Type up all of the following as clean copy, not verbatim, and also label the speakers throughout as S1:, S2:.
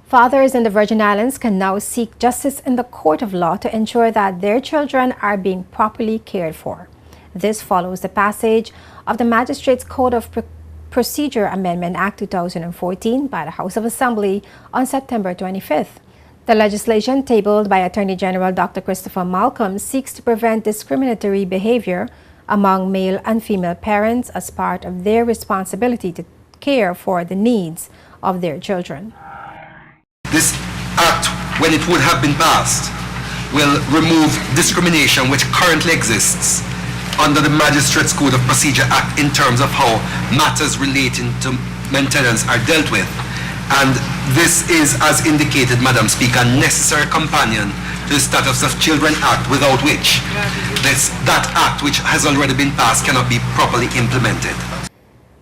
S1: Fathers in the Virgin Islands can now seek justice in the court of law to ensure that their children are being properly cared for. This follows the passage of the Magistrates Code of Procedure Amendment Act 2014 by the House of Assembly on September 25th. The legislation tabled by Attorney General Dr. Christopher Malcolm seeks to prevent discriminatory behavior among male and female parents as part of their responsibility to care for the needs of their children.
S2: This act, when it would have been passed, will remove discrimination which currently exists under the Magistrates Code of Procedure Act in terms of how matters relating to maintenance are dealt with. And this is, as indicated, Madam Speaker, a necessary companion to the Status of Children Act, without which that act, which has already been passed, cannot be properly implemented.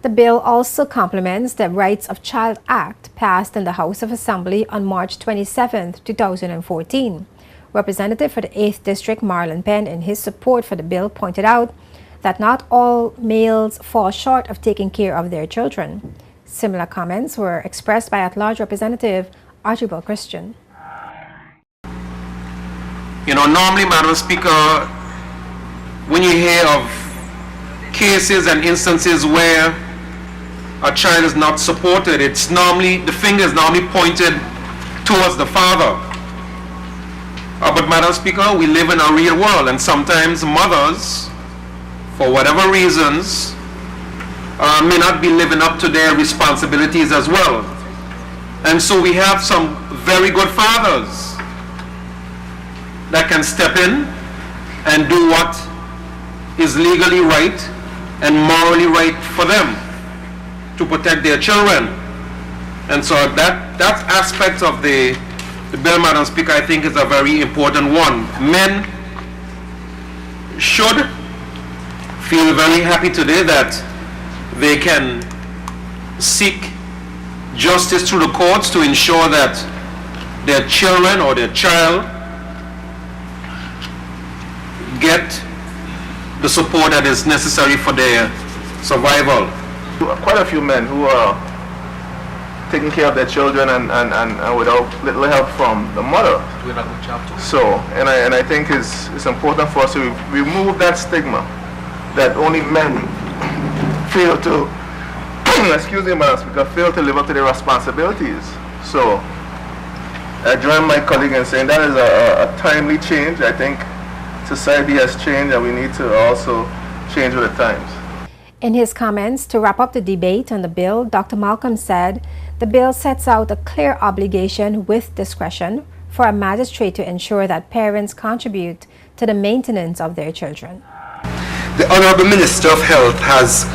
S1: The bill also complements the Rights of Child Act passed in the House of Assembly on March 27, 2014. Representative for the 8th District, Marlon Penn, in his support for the bill, pointed out that not all males fall short of taking care of their children. Similar comments were expressed by at-large Representative Archibald Christian.
S3: You know, normally, Madam Speaker, when you hear of cases and instances where a child is not supported, it's normally, the finger is normally pointed towards the father. But Madam Speaker, we live in a real world, and sometimes mothers, for whatever reasons, may not be living up to their responsibilities as well. And so we have some very good fathers that can step in and do what is legally right and morally right for them to protect their children. And so that aspect of the bill, Madam Speaker, I think is a very important one. Men should feel very happy today that they can seek justice through the courts to ensure that their children or their child get the support that is necessary for their survival.
S4: Quite a few men who are taking care of their children and without little help from the mother. So, and I think it's important for us to remove that stigma that only men fail to, excuse me, Madam Speaker, fail to live up to their responsibilities. So, I join my colleague in saying that is a timely change. I think society has changed and we need to also change with the times.
S1: In his comments to wrap up the debate on the bill, Dr. Malcolm said the bill sets out a clear obligation with discretion for a magistrate to ensure that parents contribute to the maintenance of their children.
S2: The Honourable Minister of Health has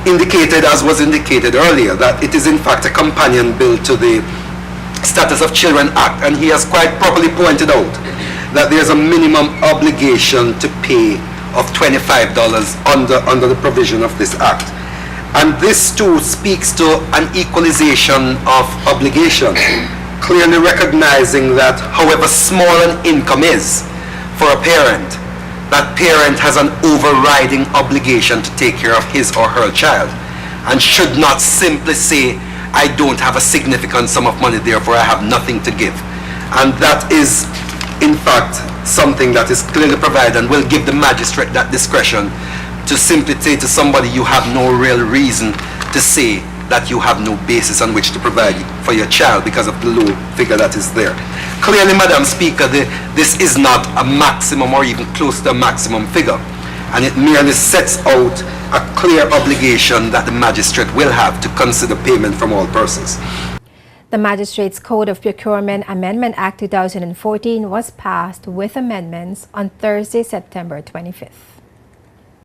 S2: indicated, as was indicated earlier, that it is in fact a companion bill to the Status of Children Act, and he has quite properly pointed out that there's a minimum obligation to pay of $25 under the provision of this act. And this too speaks to an equalization of obligation, clearly recognizing that however small an income is for a parent, that parent has an overriding obligation to take care of his or her child, and should not simply say, I don't have a significant sum of money, therefore I have nothing to give. And that is in fact something that is clearly provided and will give the magistrate that discretion to simply say to somebody, you have no real reason to say that you have no basis on which to provide for your child because of the low figure that is there. Clearly, Madam Speaker, this is not a maximum or even close to a maximum figure, and it merely sets out a clear obligation that the magistrate will have to consider payment from all persons.
S1: The Magistrates Code of Procurement Amendment Act 2014 was passed with amendments on Thursday, September 25th.